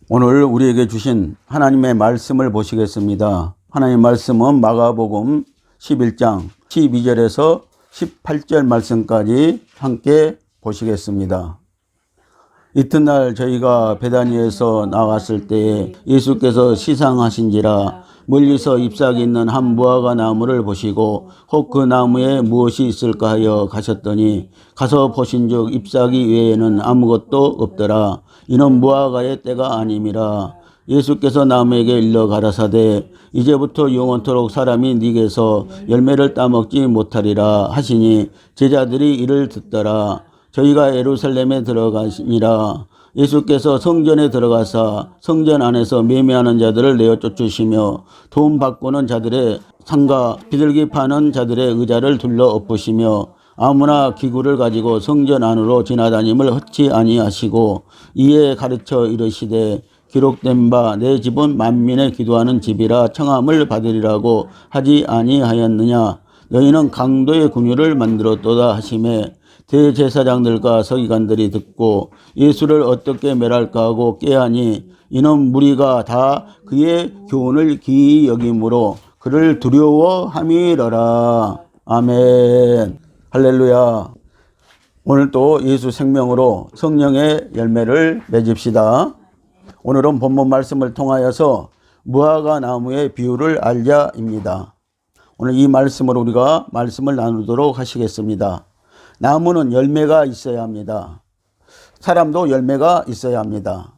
오늘 우리에게 주신 하나님의 말씀을 보시겠습니다. 하나님의 말씀은 마가복음 11장 12절에서 18절 말씀까지 함께 보시겠습니다. 이튿날 저희가 베다니에서 나왔을 때에 예수께서 시상하신지라 멀리서 잎사귀 있는 한 무화과 나무를 보시고 혹 그 나무에 무엇이 있을까 하여 가셨더니 가서 보신즉 잎사귀 외에는 아무것도 없더라. 이는 무화과의 때가 아님이라. 예수께서 나무에게 일러 가라사대 이제부터 영원토록 사람이 네게서 열매를 따먹지 못하리라 하시니 제자들이 이를 듣더라. 저희가 예루살렘에 들어가시니라. 예수께서 성전에 들어가사 성전 안에서 매매하는 자들을 내어 쫓으시며 돈 바꾸는 자들의 상가 비둘기 파는 자들의 의자를 둘러 엎으시며 아무나 기구를 가지고 성전 안으로 지나다님을 허치 아니하시고 이에 가르쳐 이르시되 기록된 바 내 집은 만민의 기도하는 집이라 청함을 받으리라고 하지 아니하였느냐. 너희는 강도의 군유를 만들었도다 하시매 대제사장들과 서기관들이 듣고 예수를 어떻게 멸할까 하고 꾀하니 이는 무리가 다 그의 교훈을 기이 여김으로 그를 두려워함이러라. 아멘. 할렐루야. 오늘 또 예수 생명으로 성령의 열매를 맺읍시다. 오늘은 본문 말씀을 통하여서 무화과 나무의 비유를 알자입니다. 오늘 이 말씀으로 우리가 말씀을 나누도록 하시겠습니다. 나무는 열매가 있어야 합니다. 사람도 열매가 있어야 합니다.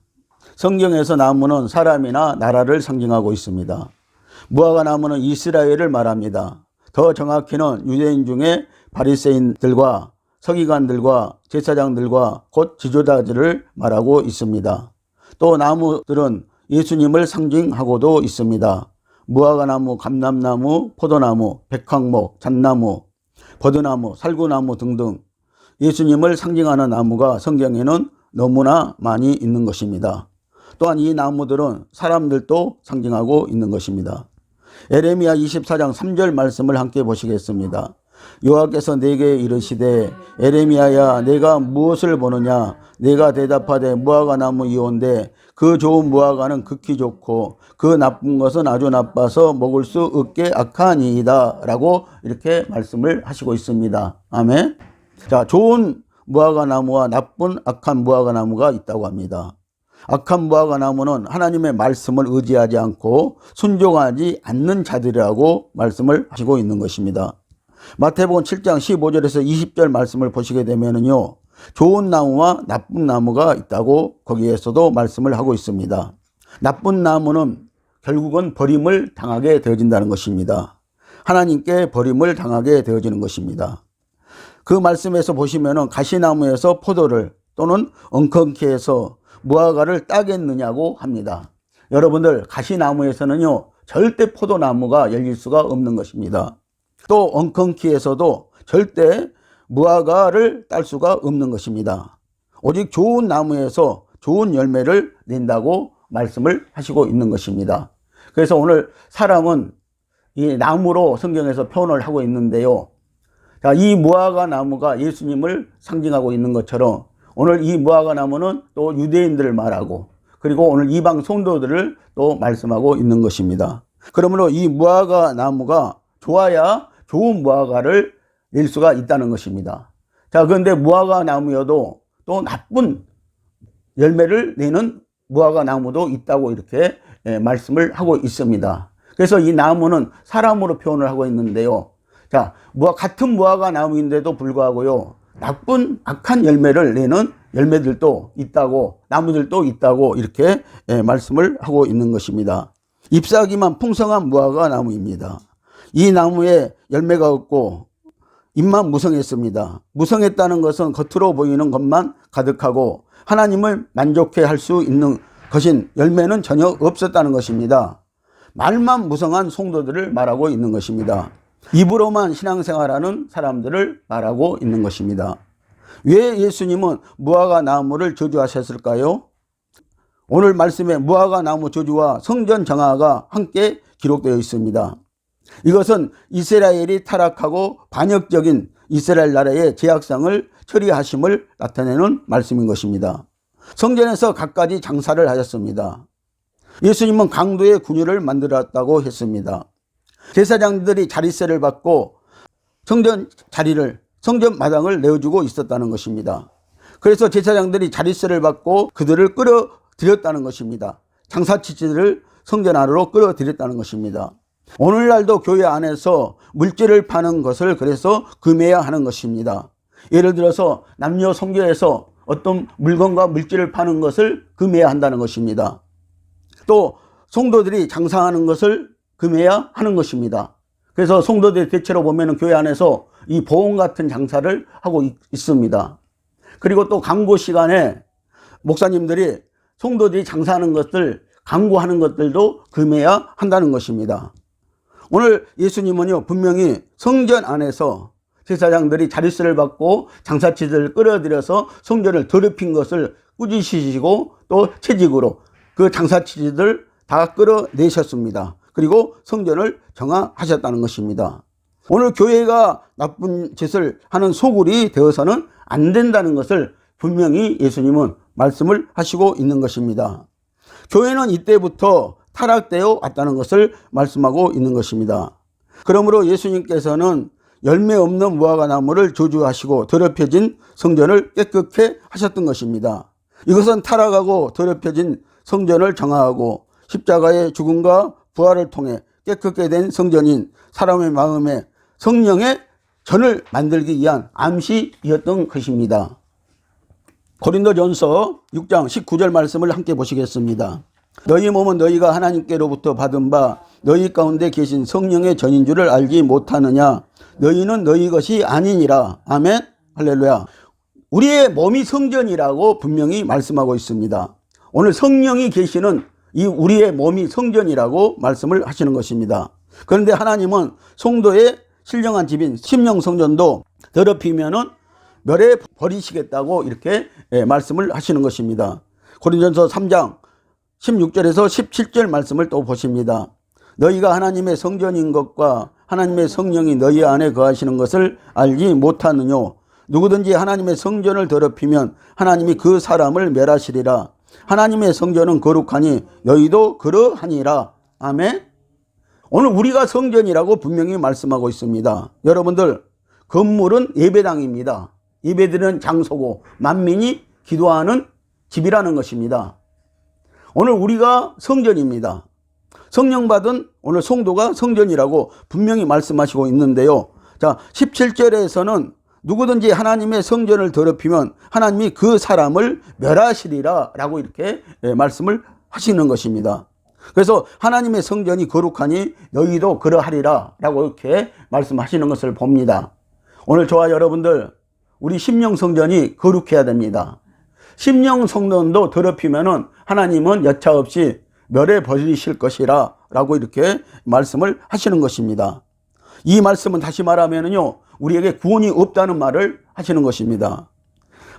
성경에서 나무는 사람이나 나라를 상징하고 있습니다. 무화과 나무는 이스라엘을 말합니다. 더 정확히는 유대인 중에 바리새인들과 서기관들과 제사장들과 곧 지도자들을 말하고 있습니다. 또 나무들은 예수님을 상징하고도 있습니다. 무화과 나무, 감람나무, 포도나무, 백황목, 잣나무, 버드나무, 살구나무 등등 예수님을 상징하는 나무가 성경에는 너무나 많이 있는 것입니다. 또한 이 나무들은 사람들도 상징하고 있는 것입니다. 에레미야 24장 3절 말씀을 함께 보시겠습니다. 여호와께서 내게 이르시되 에레미야야 내가 무엇을 보느냐. 내가 대답하되 무화과 나무이온데 그 좋은 무화과는 극히 좋고 그 나쁜 것은 아주 나빠서 먹을 수 없게 악하니이다 라고 이렇게 말씀을 하시고 있습니다. 아멘. 자, 좋은 무화과 나무와 나쁜 악한 무화과 나무가 있다고 합니다. 악한 무화과 나무는 하나님의 말씀을 의지하지 않고 순종하지 않는 자들이라고 말씀을 하시고 있는 것입니다. 마태복음 7장 15절에서 20절 말씀을 보시게 되면은요, 좋은 나무와 나쁜 나무가 있다고 거기에서도 말씀을 하고 있습니다. 나쁜 나무는 결국은 버림을 당하게 되어진다는 것입니다. 하나님께 버림을 당하게 되어지는 것입니다. 그 말씀에서 보시면은 가시나무에서 포도를 또는 엉겅퀴에서 무화과를 따겠느냐고 합니다. 여러분들 가시나무에서는요 절대 포도나무가 열릴 수가 없는 것입니다. 또 엉겅퀴에서도 절대 무화과를 딸 수가 없는 것입니다. 오직 좋은 나무에서 좋은 열매를 낸다고 말씀을 하시고 있는 것입니다. 그래서 오늘 사람은 이 나무로 성경에서 표현을 하고 있는데요. 자, 이 무화과 나무가 예수님을 상징하고 있는 것처럼 오늘 이 무화과 나무는 또 유대인들을 말하고 그리고 오늘 이방 성도들을 또 말씀하고 있는 것입니다. 그러므로 이 무화과 나무가 좋아야 좋은 무화과를 낼 수가 있다는 것입니다. 자, 그런데 무화과 나무여도 또 나쁜 열매를 내는 무화과 나무도 있다고 이렇게 말씀을 하고 있습니다. 그래서 이 나무는 사람으로 표현을 하고 있는데요. 자, 같은 무화과 나무인데도 불구하고요, 나쁜 악한 열매를 내는 열매들도 있다고, 나무들도 있다고 이렇게 말씀을 하고 있는 것입니다. 잎사귀만 풍성한 무화과 나무입니다. 이 나무에 열매가 없고 잎만 무성했습니다. 무성했다는 것은 겉으로 보이는 것만 가득하고 하나님을 만족해 할 수 있는 것인 열매는 전혀 없었다는 것입니다. 말만 무성한 성도들을 말하고 있는 것입니다. 입으로만 신앙생활하는 사람들을 말하고 있는 것입니다. 왜 예수님은 무화과 나무를 저주하셨을까요? 오늘 말씀에 무화과 나무 저주와 성전 정화가 함께 기록되어 있습니다. 이것은 이스라엘이 타락하고 반역적인 이스라엘 나라의 죄악상을 처리하심을 나타내는 말씀인 것입니다. 성전에서 갖가지 장사를 하셨습니다. 예수님은 강도의 군유를 만들었다고 했습니다. 제사장들이 자릿세를 받고 성전 마당을 내어주고 있었다는 것입니다. 그래서 제사장들이 자릿세를 받고 그들을 끌어들였다는 것입니다. 장사치들을 성전 안으로 끌어들였다는 것입니다. 오늘날도 교회 안에서 물질을 파는 것을 그래서 금해야 하는 것입니다. 예를 들어서 남녀 성교에서 어떤 물건과 물질을 파는 것을 금해야 한다는 것입니다. 또 성도들이 장사하는 것을 금해야 하는 것입니다. 그래서 성도들이 대체로 보면 교회 안에서 이 보험 같은 장사를 하고 있습니다. 그리고 또 광고 시간에 목사님들이 성도들이 장사하는 것들, 광고하는 것들도 금해야 한다는 것입니다. 오늘 예수님은요, 분명히 성전 안에서 제사장들이 자릿세를 받고 장사치들을 끌어들여서 성전을 더럽힌 것을 꾸짖으시고 또 채직으로 그 장사치들 다 끌어내셨습니다. 그리고 성전을 정화하셨다는 것입니다. 오늘 교회가 나쁜 짓을 하는 소굴이 되어서는 안 된다는 것을 분명히 예수님은 말씀을 하시고 있는 것입니다. 교회는 이때부터 타락되어 왔다는 것을 말씀하고 있는 것입니다. 그러므로 예수님께서는 열매 없는 무화과 나무를 저주하시고 더럽혀진 성전을 깨끗게 하셨던 것입니다. 이것은 타락하고 더럽혀진 성전을 정화하고 십자가의 죽음과 부활을 통해 깨끗게 된 성전인 사람의 마음에 성령의 전을 만들기 위한 암시이었던 것입니다. 고린도전서 6장 19절 말씀을 함께 보시겠습니다. 너희 몸은 너희가 하나님께로부터 받은 바 너희 가운데 계신 성령의 전인 줄을 알지 못하느냐. 너희는 너희 것이 아니니라. 아멘. 할렐루야. 우리의 몸이 성전이라고 분명히 말씀하고 있습니다. 오늘 성령이 계시는 이 우리의 몸이 성전이라고 말씀을 하시는 것입니다. 그런데 하나님은 성도의 신령한 집인 심령 성전도 더럽히면은 멸해 버리시겠다고 이렇게 말씀을 하시는 것입니다. 고린도전서 3장 16절에서 17절 말씀을 또 보십니다. 너희가 하나님의 성전인 것과 하나님의 성령이 너희 안에 거하시는 것을 알지 못하느냐. 누구든지 하나님의 성전을 더럽히면 하나님이 그 사람을 멸하시리라. 하나님의 성전은 거룩하니 너희도 그러하니라. 아멘. 오늘 우리가 성전이라고 분명히 말씀하고 있습니다. 여러분들, 건물은 예배당입니다. 예배드리는 장소고 만민이 기도하는 집이라는 것입니다. 오늘 우리가 성전입니다. 성령 받은 오늘 성도가 성전이라고 분명히 말씀하시고 있는데요. 자, 17절에서는 누구든지 하나님의 성전을 더럽히면 하나님이 그 사람을 멸하시리라 라고 이렇게 말씀을 하시는 것입니다. 그래서 하나님의 성전이 거룩하니 너희도 그러하리라 라고 이렇게 말씀하시는 것을 봅니다. 오늘 저와 여러분들, 우리 심령 성전이 거룩해야 됩니다. 심령 성전도 더럽히면은 하나님은 여차없이 멸해 버리실 것이라 라고 이렇게 말씀을 하시는 것입니다. 이 말씀은 다시 말하면은요, 우리에게 구원이 없다는 말을 하시는 것입니다.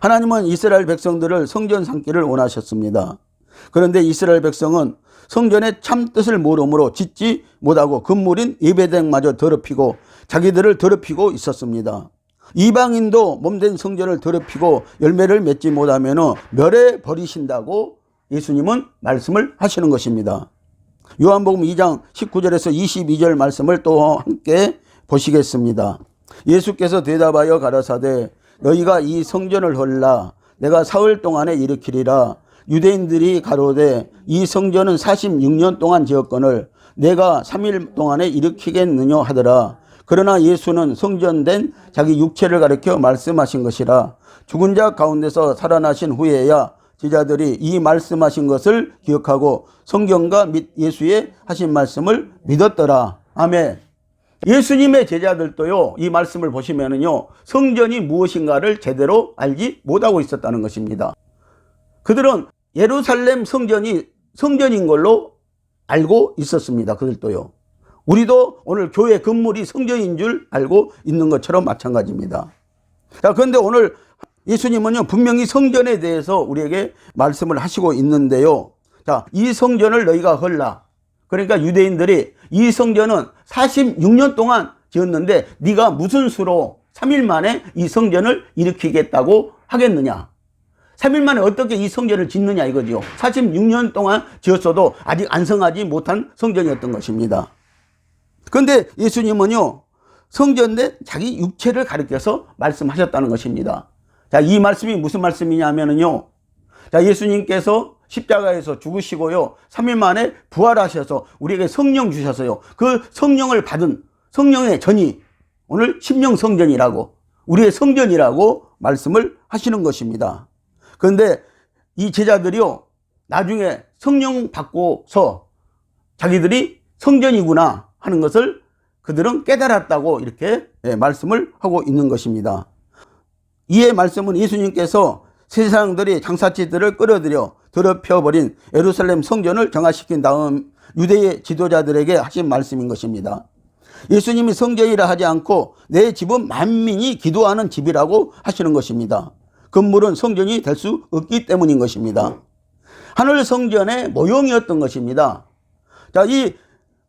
하나님은 이스라엘 백성들을 성전 삼기를 원하셨습니다. 그런데 이스라엘 백성은 성전의 참 뜻을 모르므로 짓지 못하고 건물인 예배당마저 더럽히고 자기들을 더럽히고 있었습니다. 이방인도 몸된 성전을 더럽히고 열매를 맺지 못하면 멸해 버리신다고 예수님은 말씀을 하시는 것입니다. 요한복음 2장 19절에서 22절 말씀을 또 함께 보시겠습니다. 예수께서 대답하여 가라사대 너희가 이 성전을 헐라 내가 사흘 동안에 일으키리라. 유대인들이 가로되 이 성전은 46년 동안 지었거늘 내가 3일 동안에 일으키겠느냐 하더라. 그러나 예수는 성전된 자기 육체를 가리켜 말씀하신 것이라. 죽은 자 가운데서 살아나신 후에야 제자들이 이 말씀하신 것을 기억하고 성경과 및 예수의 하신 말씀을 믿었더라. 아멘. 예수님의 제자들도요, 이 말씀을 보시면은요, 성전이 무엇인가를 제대로 알지 못하고 있었다는 것입니다. 그들은 예루살렘 성전이 성전인 걸로 알고 있었습니다. 그들도요. 우리도 오늘 교회 건물이 성전인 줄 알고 있는 것처럼 마찬가지입니다. 자, 그런데 오늘 예수님은요, 분명히 성전에 대해서 우리에게 말씀을 하시고 있는데요. 자, 이 성전을 너희가 헐라. 그러니까 유대인들이 이 성전은 46년 동안 지었는데 네가 무슨 수로 3일 만에 이 성전을 일으키겠다고 하겠느냐. 3일 만에 어떻게 이 성전을 짓느냐 이거죠. 46년 동안 지었어도 아직 완성하지 못한 성전이었던 것입니다. 그런데 예수님은요, 성전 내 자기 육체를 가리켜서 말씀하셨다는 것입니다. 자, 이 말씀이 무슨 말씀이냐면요. 자, 예수님께서 십자가에서 죽으시고요, 3일 만에 부활하셔서 우리에게 성령 주셔서요, 그 성령을 받은 성령의 전이 오늘 심령 성전이라고, 우리의 성전이라고 말씀을 하시는 것입니다. 그런데 이 제자들이요, 나중에 성령 받고서 자기들이 성전이구나 하는 것을 그들은 깨달았다고 이렇게 말씀을 하고 있는 것입니다. 이에 말씀은 예수님께서 세상들이 장사치들을 끌어들여 더럽혀버린 예루살렘 성전을 정화시킨 다음 유대의 지도자들에게 하신 말씀인 것입니다. 예수님이 성전이라 하지 않고 내 집은 만민이 기도하는 집이라고 하시는 것입니다. 건물은 성전이 될 수 없기 때문인 것입니다. 하늘 성전의 모형이었던 것입니다. 자, 이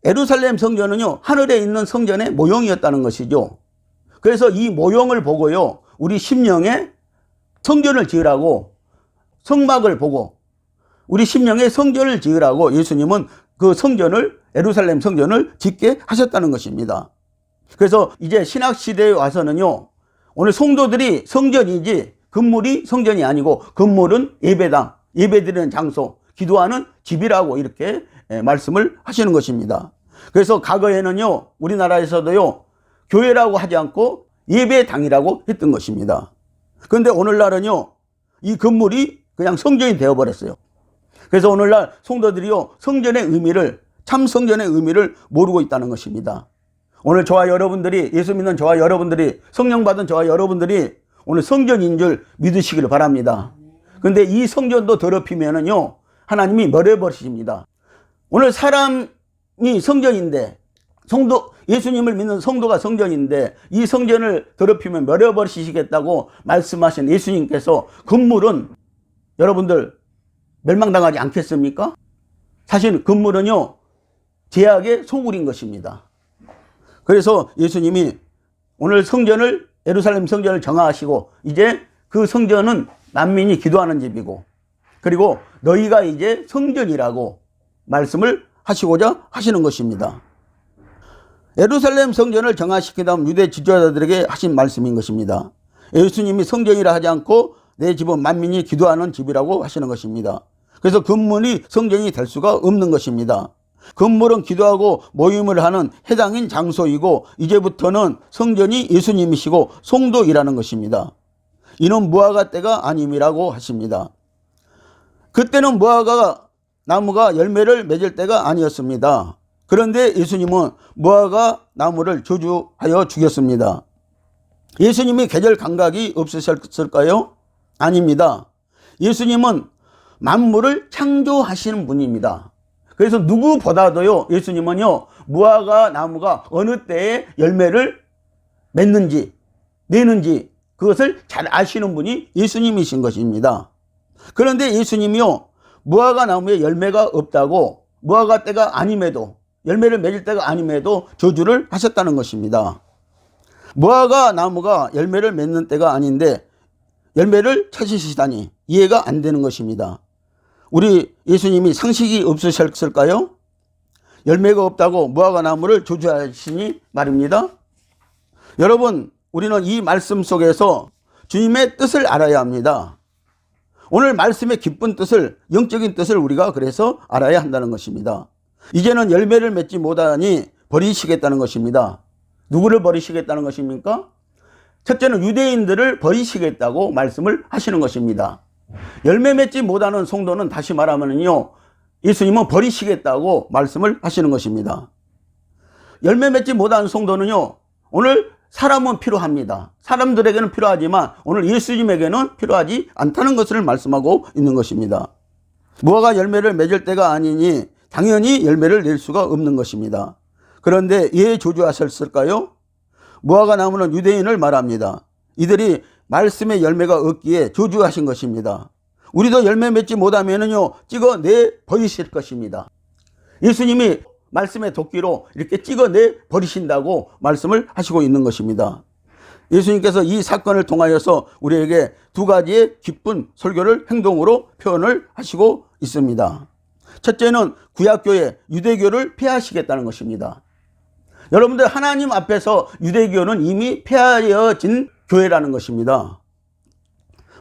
예루살렘 성전은요, 하늘에 있는 성전의 모형이었다는 것이죠. 그래서 이 모형을 보고요, 우리 심령에 성전을 지으라고, 성막을 보고 우리 심령에 성전을 지으라고 예수님은 그 성전을, 예루살렘 성전을 짓게 하셨다는 것입니다. 그래서 이제 신학시대에 와서는요, 오늘 성도들이 성전이지 건물이 성전이 아니고 건물은 예배당, 예배드리는 장소, 기도하는 집이라고 이렇게 말씀을 하시는 것입니다. 그래서 과거에는요, 우리나라에서도요, 교회라고 하지 않고 예배당이라고 했던 것입니다. 그런데 오늘날은요, 이 건물이 그냥 성전이 되어버렸어요. 그래서 오늘날 성도들이요, 성전의 의미를, 참 성전의 의미를 모르고 있다는 것입니다. 오늘 저와 여러분들이, 예수 믿는 저와 여러분들이, 성령 받은 저와 여러분들이 오늘 성전인 줄 믿으시기를 바랍니다. 그런데 이 성전도 더럽히면은요, 하나님이 멸해버리십니다. 오늘 사람이 성전인데, 성도, 예수님을 믿는 성도가 성전인데 이 성전을 더럽히면 멸해버리시겠다고 말씀하신 예수님께서 건물은 여러분들 멸망당하지 않겠습니까? 사실 건물은요, 제약의 소굴인 것입니다. 그래서 예수님이 오늘 성전을, 예루살렘 성전을 정화하시고 이제 그 성전은 만민이 기도하는 집이고, 그리고 너희가 이제 성전이라고 말씀을 하시고자 하시는 것입니다. 예루살렘 성전을 정화시킨 다음 유대 지도자들에게 하신 말씀인 것입니다. 예수님이 성전이라 하지 않고 내 집은 만민이 기도하는 집이라고 하시는 것입니다. 그래서 건물이 성전이 될 수가 없는 것입니다. 건물은 기도하고 모임을 하는 해당인 장소이고 이제부터는 성전이 예수님이시고 성도이라는 것입니다. 이는 무화과 때가 아님이라고 하십니다. 그때는 무화과 나무가 열매를 맺을 때가 아니었습니다. 그런데 예수님은 무화과 나무를 저주하여 죽였습니다. 예수님이 계절 감각이 없으셨을까요? 아닙니다. 예수님은 만물을 창조하시는 분입니다. 그래서 누구보다도요, 예수님은요, 무화과 나무가 어느 때에 열매를 맺는지, 내는지 그것을 잘 아시는 분이 예수님이신 것입니다. 그런데 예수님이요, 무화과 나무에 열매가 없다고, 무화과 때가 아님에도, 열매를 맺을 때가 아님에도 저주를 하셨다는 것입니다. 무화과 나무가 열매를 맺는 때가 아닌데 열매를 찾으시다니 이해가 안 되는 것입니다. 우리 예수님이 상식이 없으셨을까요? 열매가 없다고 무화과 나무를 저주하시니 말입니다. 여러분, 우리는 이 말씀 속에서 주님의 뜻을 알아야 합니다. 오늘 말씀의 깊은 뜻을, 영적인 뜻을 우리가 그래서 알아야 한다는 것입니다. 이제는 열매를 맺지 못하니 버리시겠다는 것입니다. 누구를 버리시겠다는 것입니까? 첫째는 유대인들을 버리시겠다고 말씀을 하시는 것입니다. 열매 맺지 못하는 성도는 다시 말하면요, 예수님은 버리시겠다고 말씀을 하시는 것입니다. 열매 맺지 못하는 성도는요, 오늘 사람은 필요합니다. 사람들에게는 필요하지만 오늘 예수님에게는 필요하지 않다는 것을 말씀하고 있는 것입니다. 무화과 열매를 맺을 때가 아니니 당연히 열매를 낼 수가 없는 것입니다. 그런데 왜 저주하셨을까요? 무화과 나무는 유대인을 말합니다. 이들이 말씀의 열매가 없기에 저주하신 것입니다. 우리도 열매 맺지 못하면요, 찍어내 버리실 것입니다. 예수님이 말씀의 도끼로 이렇게 찍어내 버리신다고 말씀을 하시고 있는 것입니다. 예수님께서 이 사건을 통하여서 우리에게 두 가지의 기쁜 설교를 행동으로 표현을 하시고 있습니다. 첫째는 구약교회 유대교를 폐하시겠다는 것입니다. 여러분들, 하나님 앞에서 유대교는 이미 폐하여진 교회라는 것입니다.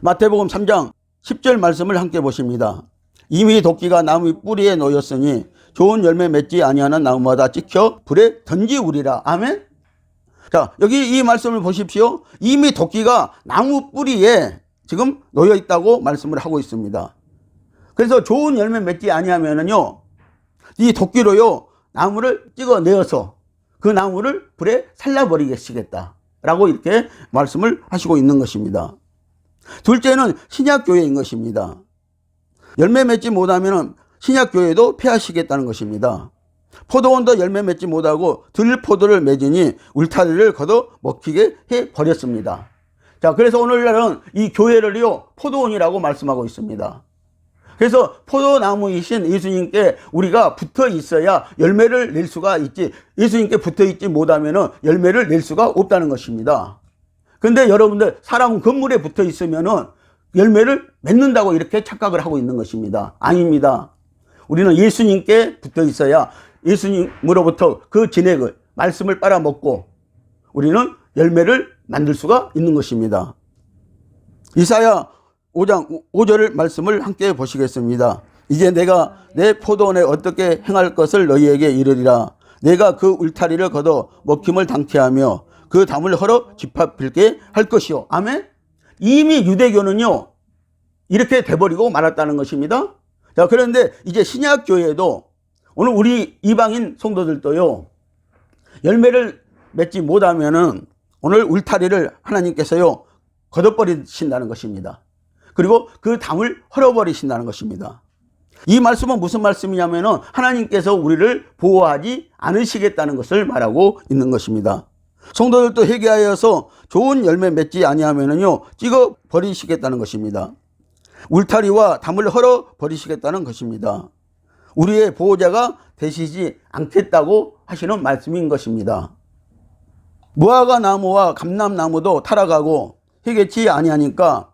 마태복음 3장 10절 말씀을 함께 보십니다. 이미 도끼가 나무 뿌리에 놓였으니 좋은 열매 맺지 아니하는 나무마다 찍혀 불에 던지우리라. 아멘. 자, 여기 이 말씀을 보십시오. 이미 도끼가 나무 뿌리에 지금 놓여 있다고 말씀을 하고 있습니다. 그래서 좋은 열매 맺지 아니하면은요, 이 도끼로요 나무를 찍어내어서 그 나무를 불에 살라버리겠시겠다라고 이렇게 말씀을 하시고 있는 것입니다. 둘째는 신약교회인 것입니다. 열매 맺지 못하면 신약교회도 폐하시겠다는 것입니다. 포도원도 열매 맺지 못하고 들포도를 맺으니 울타리를 걷어 먹히게 해버렸습니다. 자, 그래서 오늘날은 이 교회를요 포도원이라고 말씀하고 있습니다. 그래서 포도나무이신 예수님께 우리가 붙어 있어야 열매를 낼 수가 있지, 예수님께 붙어 있지 못하면 열매를 낼 수가 없다는 것입니다. 근데 여러분들, 사람은 건물에 붙어 있으면은 열매를 맺는다고 이렇게 착각을 하고 있는 것입니다. 아닙니다. 우리는 예수님께 붙어 있어야 예수님으로부터 그 진액을, 말씀을 빨아먹고 우리는 열매를 만들 수가 있는 것입니다. 이사야 5장 5절 말씀을 함께 보시겠습니다. 이제 내가 내 포도원에 어떻게 행할 것을 너희에게 이르리라. 내가 그 울타리를 걷어 먹힘을 당케 하며 그 담을 헐어 집합필게 할 것이요. 아멘. 이미 유대교는요 이렇게 돼버리고 말았다는 것입니다. 자, 그런데 이제 신약교회도 오늘 우리 이방인 성도들도요 열매를 맺지 못하면은 오늘 울타리를 하나님께서요 걷어버리신다는 것입니다. 그리고 그 담을 헐어버리신다는 것입니다. 이 말씀은 무슨 말씀이냐면은 하나님께서 우리를 보호하지 않으시겠다는 것을 말하고 있는 것입니다. 성도들도 회개하여서 좋은 열매 맺지 아니하면은요 찍어 버리시겠다는 것입니다. 울타리와 담을 헐어 버리시겠다는 것입니다. 우리의 보호자가 되시지 않겠다고 하시는 말씀인 것입니다. 무화과 나무와 감람나무도 타락하고 해겠지 아니하니까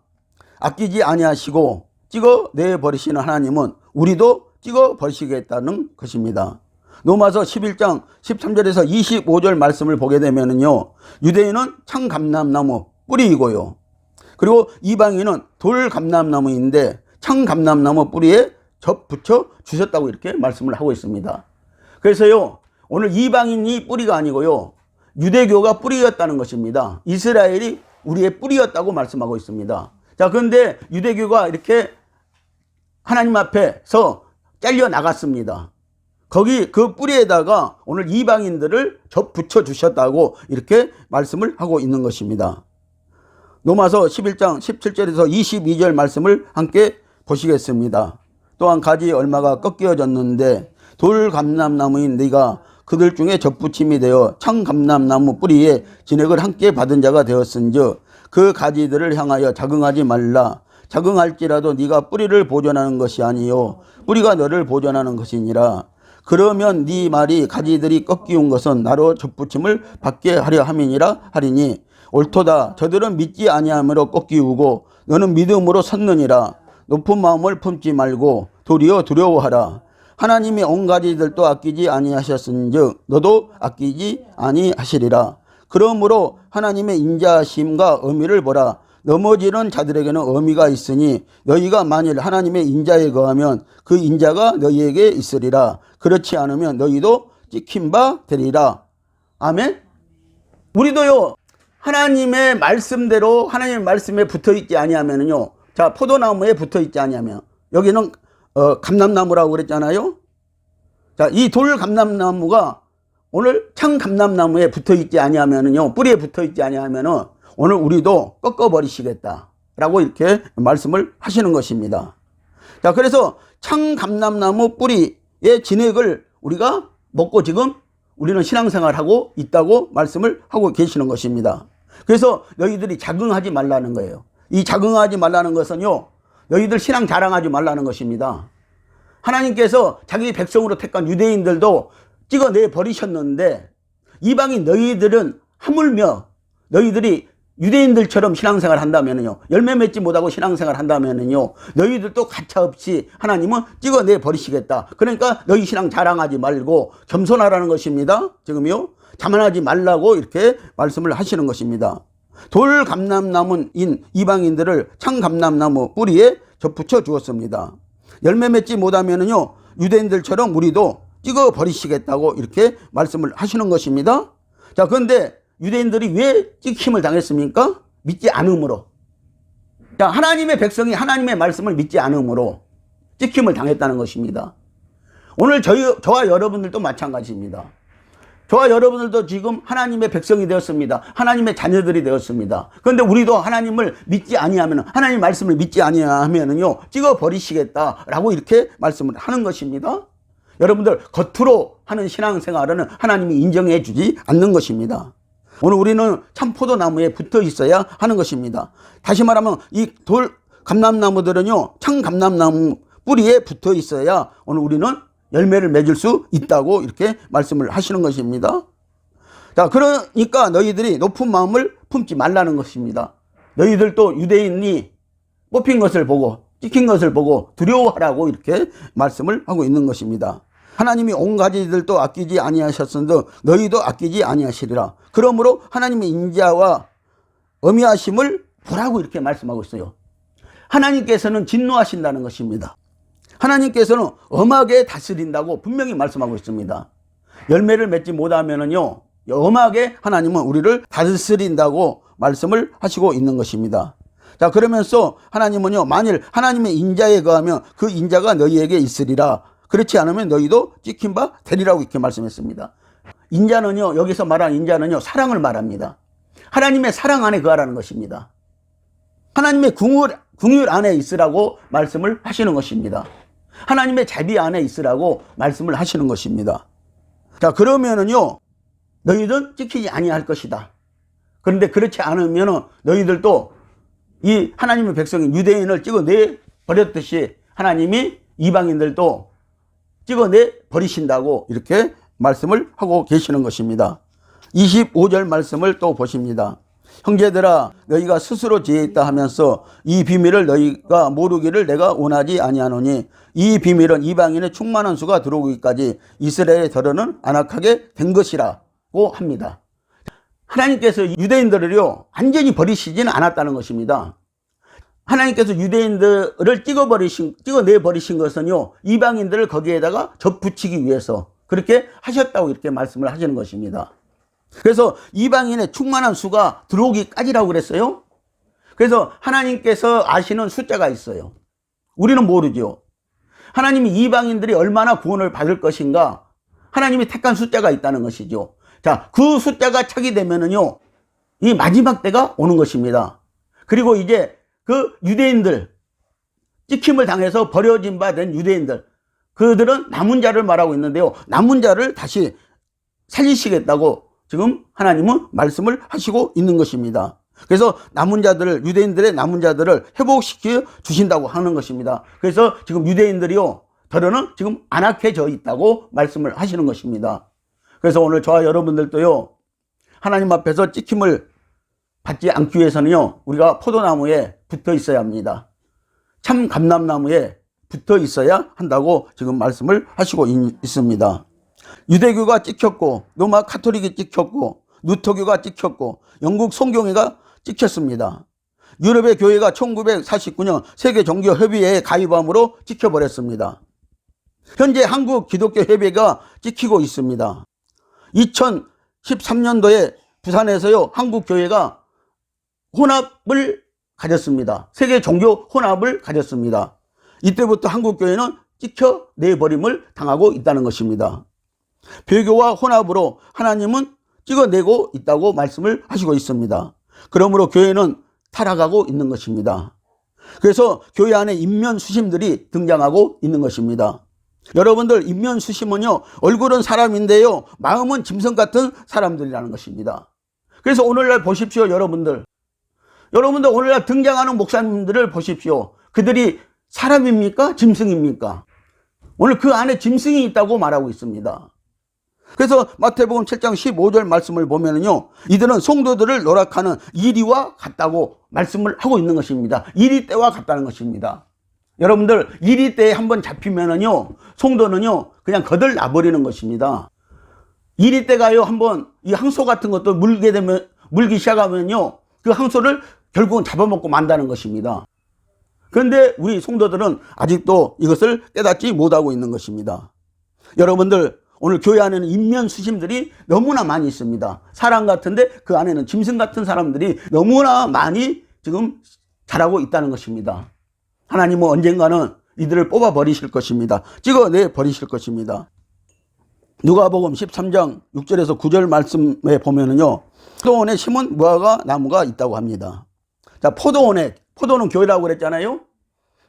아끼지 아니하시고 찍어 내 버리시는 하나님은 우리도 찍어 버리시겠다는 것입니다. 로마서 11장 13절에서 25절 말씀을 보게 되면요 유대인은 청감람나무 뿌리이고요, 그리고 이방인은 돌감람나무인데 청감람나무 뿌리에 접 붙여 주셨다고 이렇게 말씀을 하고 있습니다. 그래서요 오늘 이방인이 뿌리가 아니고요 유대교가 뿌리였다는 것입니다. 이스라엘이 우리의 뿌리였다고 말씀하고 있습니다. 자, 그런데 유대교가 이렇게 하나님 앞에서 잘려 나갔습니다. 거기 그 뿌리에다가 오늘 이방인들을 접 붙여 주셨다고 이렇게 말씀을 하고 있는 것입니다. 로마서 11장 17절에서 22절 말씀을 함께 보시겠습니다. 또한 가지 얼마가 꺾여졌는데 돌감람나무인 네가 그들 중에 접붙임이 되어 청감람나무 뿌리에 진액을 함께 받은 자가 되었은즉 그 가지들을 향하여 자긍하지 말라. 자긍할지라도 네가 뿌리를 보존하는 것이 아니요 뿌리가 너를 보존하는 것이니라. 그러면 네 말이 가지들이 꺾이운 것은 나로 접붙임을 받게 하려 함이니라 하리니 옳도다. 저들은 믿지 아니함으로 꺾이우고 너는 믿음으로 섰느니라. 높은 마음을 품지 말고 도리어 두려워하라. 하나님이 온 가지들도 아끼지 아니하셨은즉 너도 아끼지 아니하시리라. 그러므로 하나님의 인자심과 의미를 보라. 넘어지는 자들에게는 의미가 있으니 너희가 만일 하나님의 인자에 거하면 그 인자가 너희에게 있으리라. 그렇지 않으면 너희도 찍힌 바 되리라. 아멘. 우리도요 하나님의 말씀대로 하나님의 말씀에 붙어있지 아니하면요, 자, 포도나무에 붙어있지 아니하면, 여기는 감람나무라고 그랬잖아요. 자, 이 돌감람나무가 오늘 청감람나무에 붙어있지 아니하면요, 뿌리에 붙어있지 아니하면은 오늘 우리도 꺾어버리시겠다라고 이렇게 말씀을 하시는 것입니다. 자, 그래서 청감람나무 뿌리의 진액을 우리가 먹고 지금 우리는 신앙생활하고 있다고 말씀을 하고 계시는 것입니다. 그래서 너희들이 자긍하지 말라는 거예요. 이 자긍하지 말라는 것은요, 너희들 신앙 자랑하지 말라는 것입니다. 하나님께서 자기 백성으로 택한 유대인들도 찍어내 버리셨는데 이방인 너희들은 하물며 너희들이 유대인들처럼 신앙생활 한다면요, 열매 맺지 못하고 신앙생활 한다면요, 너희들도 가차없이 하나님은 찍어내 버리시겠다. 그러니까 너희 신앙 자랑하지 말고 겸손하라는 것입니다. 지금요, 자만하지 말라고 이렇게 말씀을 하시는 것입니다. 돌 감람나무인 이방인들을 창 감람나무 뿌리에 접붙여 주었습니다. 열매 맺지 못하면요, 유대인들처럼 우리도 찍어 버리시겠다고 이렇게 말씀을 하시는 것입니다. 자, 그런데 유대인들이 왜 찍힘을 당했습니까? 믿지 않음으로. 자, 하나님의 백성이 하나님의 말씀을 믿지 않음으로 찍힘을 당했다는 것입니다. 오늘 저와 여러분들도 마찬가지입니다. 저와 여러분들도 지금 하나님의 백성이 되었습니다. 하나님의 자녀들이 되었습니다. 그런데 우리도 하나님을 믿지 아니하면, 하나님 말씀을 믿지 아니하면요, 찍어 버리시겠다라고 이렇게 말씀을 하는 것입니다. 여러분들, 겉으로 하는 신앙생활은 하나님이 인정해 주지 않는 것입니다. 오늘 우리는 참 포도나무에 붙어 있어야 하는 것입니다. 다시 말하면 이 돌 감람나무들은요, 참 감람나무 뿌리에 붙어 있어야 오늘 우리는 열매를 맺을 수 있다고 이렇게 말씀을 하시는 것입니다. 자, 그러니까 너희들이 높은 마음을 품지 말라는 것입니다. 너희들도 유대인이 뽑힌 것을 보고 찍힌 것을 보고 두려워하라고 이렇게 말씀을 하고 있는 것입니다. 하나님이 온 가지들도 아끼지 아니하셨은데 너희도 아끼지 아니하시리라. 그러므로 하나님의 인자와 어미하심을 보라고 이렇게 말씀하고 있어요. 하나님께서는 진노하신다는 것입니다. 하나님께서는 엄하게 다스린다고 분명히 말씀하고 있습니다. 열매를 맺지 못하면요, 엄하게 하나님은 우리를 다스린다고 말씀을 하시고 있는 것입니다. 자, 그러면서 하나님은요, 만일 하나님의 인자에 거하면 그 인자가 너희에게 있으리라. 그렇지 않으면 너희도 찍힌 바 되리라고 이렇게 말씀했습니다. 인자는요, 여기서 말하는 인자는요, 사랑을 말합니다. 하나님의 사랑 안에 거하라는 것입니다. 하나님의 긍휼 안에 있으라고 말씀을 하시는 것입니다. 하나님의 자비 안에 있으라고 말씀을 하시는 것입니다. 자, 그러면은요, 너희들은 찍히지 아니할 것이다. 그런데 그렇지 않으면 너희들도 이 하나님의 백성인 유대인을 찍어내 버렸듯이 하나님이 이방인들도 찍어내 버리신다고 이렇게 말씀을 하고 계시는 것입니다. 25절 말씀을 또 보십니다. 형제들아, 너희가 스스로 지혜 있다 하면서 이 비밀을 너희가 모르기를 내가 원하지 아니하노니 이 비밀은 이방인의 충만한 수가 들어오기까지 이스라엘의 덜어는 안악하게 된 것이라고 합니다. 하나님께서 유대인들을요, 완전히 버리시지는 않았다는 것입니다. 하나님께서 유대인들을 찍어내 버리신 것은요, 이방인들을 거기에다가 접붙이기 위해서 그렇게 하셨다고 이렇게 말씀을 하시는 것입니다. 그래서 이방인의 충만한 수가 들어오기까지라고 그랬어요. 그래서 하나님께서 아시는 숫자가 있어요. 우리는 모르죠. 하나님이 이방인들이 얼마나 구원을 받을 것인가, 하나님이 택한 숫자가 있다는 것이죠. 자, 그 숫자가 차게 되면은요, 이 마지막 때가 오는 것입니다. 그리고 이제 그 유대인들, 찍힘을 당해서 버려진 바 된 유대인들, 그들은 남은 자를 말하고 있는데요, 남은 자를 다시 살리시겠다고 지금 하나님은 말씀을 하시고 있는 것입니다. 그래서 남은 자들을, 유대인들의 남은 자들을 회복시켜 주신다고 하는 것입니다. 그래서 지금 유대인들이요, 더러는 지금 안악해져 있다고 말씀을 하시는 것입니다. 그래서 오늘 저와 여러분들도요, 하나님 앞에서 찍힘을 받지 않기 위해서는요, 우리가 포도나무에 붙어 있어야 합니다. 참 감람나무에 붙어 있어야 한다고 지금 말씀을 하시고 있습니다. 유대교가 찍혔고, 로마 카톨릭이 찍혔고, 루터교가 찍혔고, 영국 성경회가 찍혔습니다. 유럽의 교회가 1949년 세계 종교 협의회에 가입함으로 찍혀버렸습니다. 현재 한국 기독교 협의회가 찍히고 있습니다. 2013년도에 부산에서요, 한국 교회가 혼합을 가졌습니다. 세계 종교 혼합을 가졌습니다. 이때부터 한국 교회는 찍혀내버림을 당하고 있다는 것입니다. 배교와 혼합으로 하나님은 찍어내고 있다고 말씀을 하시고 있습니다. 그러므로 교회는 타락하고 있는 것입니다. 그래서 교회 안에 인면수심들이 등장하고 있는 것입니다. 여러분들, 인면수심은요, 얼굴은 사람인데요, 마음은 짐승 같은 사람들이라는 것입니다. 그래서 오늘날 보십시오. 여러분들 오늘날 등장하는 목사님들을 보십시오. 그들이 사람입니까? 짐승입니까? 오늘 그 안에 짐승이 있다고 말하고 있습니다. 그래서 마태복음 7장 15절 말씀을 보면은요, 이들은 성도들을 노락하는 이리와 같다고 말씀을 하고 있는 것입니다. 이리 때와 같다는 것입니다. 여러분들, 이리 때에 한번 잡히면은요, 성도는요, 그냥 거들 나버리는 것입니다. 이리 때가요, 한번 이 항소 같은 것도 물기 시작하면요, 그 항소를 결국은 잡아먹고 만다는 것입니다. 그런데 우리 성도들은 아직도 이것을 깨닫지 못하고 있는 것입니다. 여러분들, 오늘 교회 안에는 인면 수심들이 너무나 많이 있습니다. 사람 같은데 그 안에는 짐승 같은 사람들이 너무나 많이 지금 자라고 있다는 것입니다. 하나님은 언젠가는 이들을 뽑아 버리실 것입니다. 찍어내 버리실 것입니다. 누가복음 13장 6절에서 9절 말씀에 보면은요, 포도원에 심은 무화과 나무가 있다고 합니다. 자, 포도는 교회라고 그랬잖아요.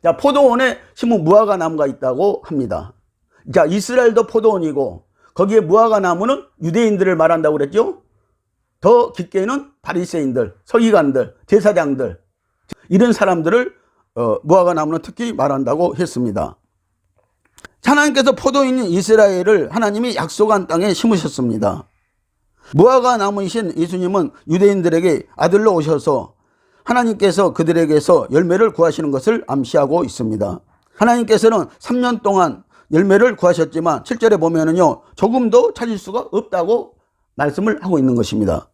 자, 포도원에 심은 무화과 나무가 있다고 합니다. 자, 이스라엘도 포도원이고 거기에 무화과 나무는 유대인들을 말한다고 그랬죠. 더 깊게는 바리새인들, 서기관들, 제사장들, 이런 사람들을 무화과 나무는 특히 말한다고 했습니다. 하나님께서 포도인인 이스라엘을 하나님이 약속한 땅에 심으셨습니다. 무화과 나무이신 예수님은 유대인들에게 아들로 오셔서 하나님께서 그들에게서 열매를 구하시는 것을 암시하고 있습니다. 하나님께서는 3년 동안 열매를 구하셨지만 7절에 보면은요, 조금도 찾을 수가 없다고 말씀을 하고 있는 것입니다.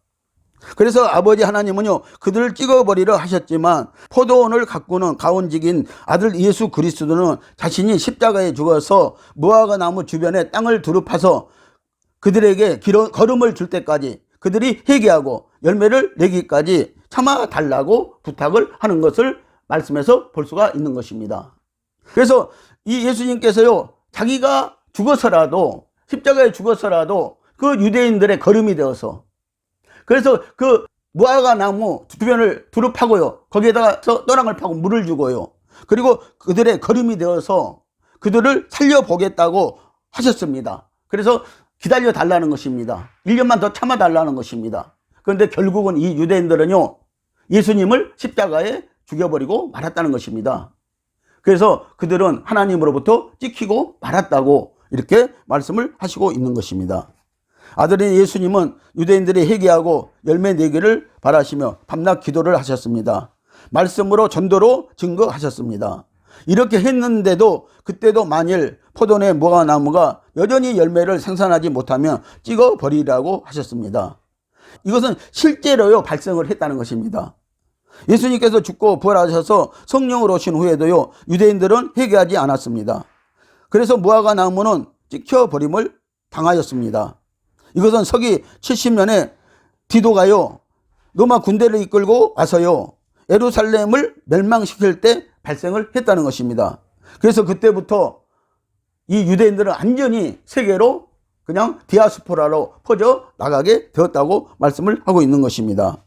그래서 아버지 하나님은요, 그들을 찍어버리려 하셨지만 포도원을 가꾸는 가원직인 아들 예수 그리스도는 자신이 십자가에 죽어서 무화과 나무 주변에 땅을 두릅파서 그들에게 걸음을 줄 때까지 그들이 회개하고 열매를 내기까지 참아달라고 부탁을 하는 것을 말씀에서 볼 수가 있는 것입니다. 그래서 이 예수님께서요, 자기가 죽어서라도, 십자가에 죽어서라도 그 유대인들의 걸음이 되어서, 그래서 그 무화과 나무 주변을 두릅파고요, 거기에다가 떠랑을 파고 물을 주고요, 그리고 그들의 걸음이 되어서 그들을 살려보겠다고 하셨습니다. 그래서 기다려 달라는 것입니다. 1년만 더 참아 달라는 것입니다. 그런데 결국은 이 유대인들은요, 예수님을 십자가에 죽여버리고 말았다는 것입니다. 그래서 그들은 하나님으로부터 찍히고 말았다고 이렇게 말씀을 하시고 있는 것입니다. 아들인 예수님은 유대인들이 회개하고 열매 내기를 바라시며 밤낮 기도를 하셨습니다. 말씀으로 전도로 증거하셨습니다. 이렇게 했는데도 그때도 만일 포도원의 무화과 나무가 여전히 열매를 생산하지 못하면 찍어버리라고 하셨습니다. 이것은 실제로요, 발생을 했다는 것입니다. 예수님께서 죽고 부활하셔서 성령으로 오신 후에도요, 유대인들은 회개하지 않았습니다. 그래서 무화과 나무는 찍혀버림을 당하였습니다. 이것은 서기 70년에 디도가요, 로마 군대를 이끌고 와서요, 예루살렘을 멸망시킬 때 발생을 했다는 것입니다. 그래서 그때부터 이 유대인들은 완전히 세계로 그냥 디아스포라로 퍼져 나가게 되었다고 말씀을 하고 있는 것입니다.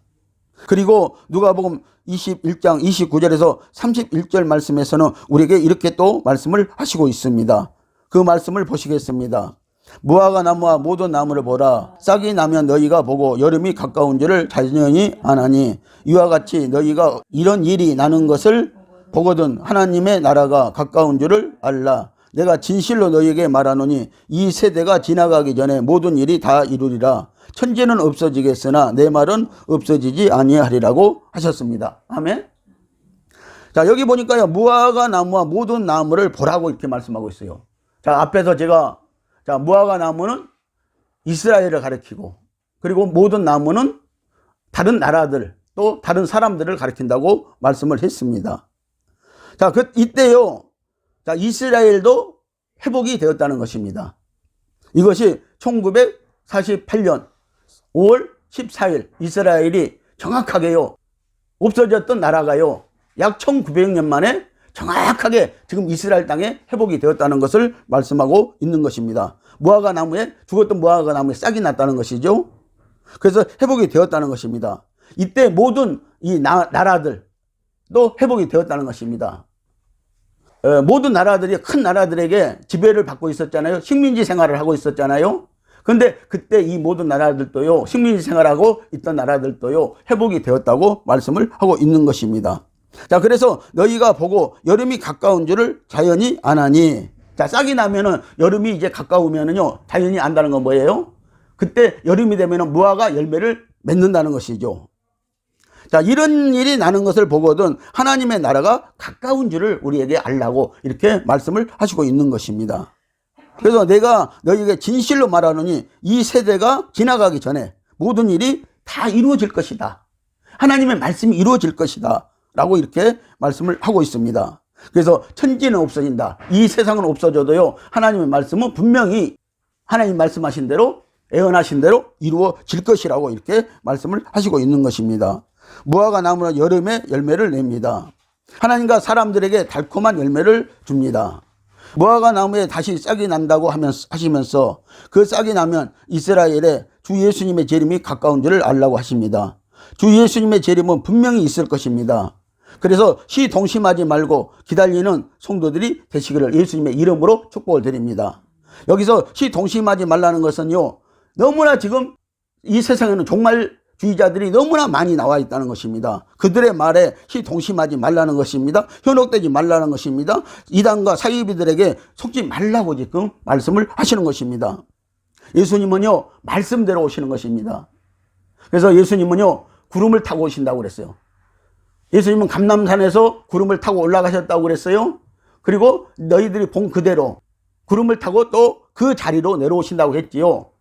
그리고 누가복음 21장 29절에서 31절 말씀에서는 우리에게 이렇게 또 말씀을 하시고 있습니다. 그 말씀을 보시겠습니다. 무화과 나무와 모든 나무를 보라. 싹이 나면 너희가 보고 여름이 가까운 줄을 자연히 아나니 이와 같이 너희가 이런 일이 나는 것을 보거든 하나님의 나라가 가까운 줄을 알라. 내가 진실로 너희에게 말하노니 이 세대가 지나가기 전에 모든 일이 다 이루리라. 천지는 없어지겠으나 내 말은 없어지지 아니하리라고 하셨습니다. 아멘. 자, 여기 보니까요, 무화과 나무와 모든 나무를 보라고 이렇게 말씀하고 있어요. 자, 앞에서 제가, 자, 무화과 나무는 이스라엘을 가리키고, 그리고 모든 나무는 다른 나라들, 또 다른 사람들을 가리킨다고 말씀을 했습니다. 자, 이때요, 자, 이스라엘도 회복이 되었다는 것입니다. 이것이 1948년 5월 14일 이스라엘이 정확하게요, 없어졌던 나라가요, 약 1900년 만에 정확하게 지금 이스라엘 땅에 회복이 되었다는 것을 말씀하고 있는 것입니다. 무화과 나무에, 죽었던 무화과 나무에 싹이 났다는 것이죠. 그래서 회복이 되었다는 것입니다. 이때 모든 이 나라들도 회복이 되었다는 것입니다. 모든 나라들이 큰 나라들에게 지배를 받고 있었잖아요. 식민지 생활을 하고 있었잖아요. 그런데 그때 이 모든 나라들도요, 식민지 생활하고 있던 나라들도요, 회복이 되었다고 말씀을 하고 있는 것입니다. 자, 그래서 너희가 보고 여름이 가까운 줄을 자연히 아나니, 자, 싹이 나면은 여름이 이제 가까우면은요, 자연이 안다는 건 뭐예요? 그때 여름이 되면은 무화과 열매를 맺는다는 것이죠. 자, 이런 일이 나는 것을 보거든 하나님의 나라가 가까운 줄을 우리에게 알라고 이렇게 말씀을 하시고 있는 것입니다. 그래서 내가 너희에게 진실로 말하노니 이 세대가 지나가기 전에 모든 일이 다 이루어질 것이다. 하나님의 말씀이 이루어질 것이다. 라고 이렇게 말씀을 하고 있습니다. 그래서 천지는 없어진다. 이 세상은 없어져도요, 하나님의 말씀은 분명히 하나님 말씀하신 대로, 예언하신 대로 이루어질 것이라고 이렇게 말씀을 하시고 있는 것입니다. 무화과 나무는 여름에 열매를 냅니다. 하나님과 사람들에게 달콤한 열매를 줍니다. 무화과 나무에 다시 싹이 난다고 하시면서 그 싹이 나면 이스라엘에 주 예수님의 재림이 가까운 줄을 알라고 하십니다. 주 예수님의 재림은 분명히 있을 것입니다. 그래서 시동심하지 말고 기다리는 성도들이 되시기를 예수님의 이름으로 축복을 드립니다. 여기서 시동심하지 말라는 것은요, 너무나 지금 이 세상에는 종말주의자들이 너무나 많이 나와 있다는 것입니다. 그들의 말에 시동심하지 말라는 것입니다. 현혹되지 말라는 것입니다. 이단과 사이비들에게 속지 말라고 지금 말씀을 하시는 것입니다. 예수님은요, 말씀대로 오시는 것입니다. 그래서 예수님은요, 구름을 타고 오신다고 그랬어요. 예수님은 감람산에서 구름을 타고 올라가셨다고 그랬어요. 그리고 너희들이 본 그대로 구름을 타고 또 그 자리로 내려오신다고 했지요.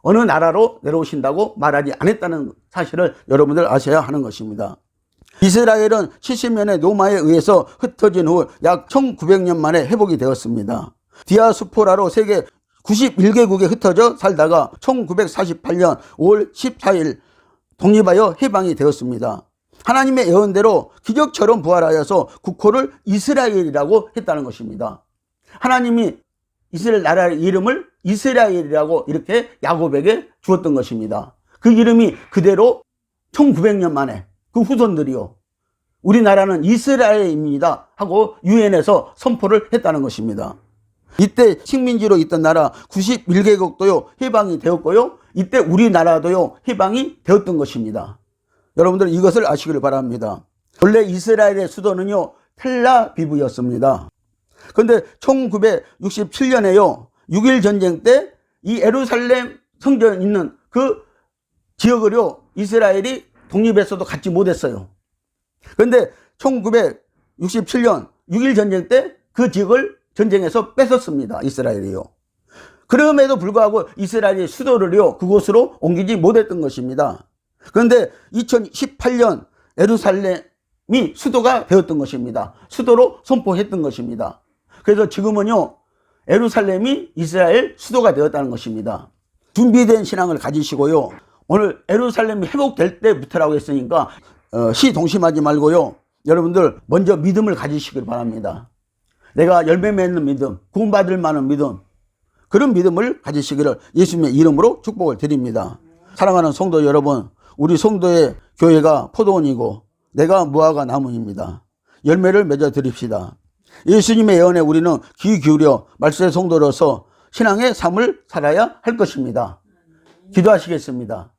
어느 나라로 내려오신다고 말하지 않았다는 사실을 여러분들 아셔야 하는 것입니다. 이스라엘은 70년의 노마에 의해서 흩어진 후 약 1900년 만에 회복이 되었습니다. 디아스포라로 세계 91개국에 흩어져 살다가 1948년 5월 14일 독립하여 해방이 되었습니다. 하나님의 예언대로 기적처럼 부활하여서 국호를 이스라엘이라고 했다는 것입니다. 하나님이 이스라엘 나라의 이름을 이스라엘이라고 이렇게 야곱에게 주었던 것입니다. 그 이름이 그대로 1900년 만에 그 후손들이요, 우리나라는 이스라엘입니다 하고 유엔에서 선포를 했다는 것입니다. 이때 식민지로 있던 나라 91개국도요 해방이 되었고요, 이때 우리나라도요 해방이 되었던 것입니다. 여러분들 이것을 아시길 바랍니다. 원래 이스라엘의 수도는요 텔라비브였습니다. 그런데 1967년에요 6.1 전쟁 때 이 예루살렘 성전 있는 그 지역을요 이스라엘이 독립했어도 갖지 못했어요. 그런데 1967년 6.1 전쟁 때 그 지역을 전쟁에서 뺏었습니다. 이스라엘이요. 그럼에도 불구하고 이스라엘의 수도를요 그곳으로 옮기지 못했던 것입니다. 그런데 2018년 예루살렘이 수도가 되었던 것입니다. 수도로 선포했던 것입니다. 그래서 지금은요 예루살렘이 이스라엘 수도가 되었다는 것입니다. 준비된 신앙을 가지시고요, 오늘 예루살렘이 회복될 때부터라고 했으니까 시동심하지 말고요, 여러분들 먼저 믿음을 가지시길 바랍니다. 내가 열매 맺는 믿음, 구원받을 만한 믿음, 그런 믿음을 가지시기를 예수님의 이름으로 축복을 드립니다. 사랑하는 성도 여러분, 우리 성도의 교회가 포도원이고 내가 무화과 나무입니다. 열매를 맺어 드립시다. 예수님의 예언에 우리는 귀 기울여 말씀의 성도로서 신앙의 삶을 살아야 할 것입니다. 기도하시겠습니다.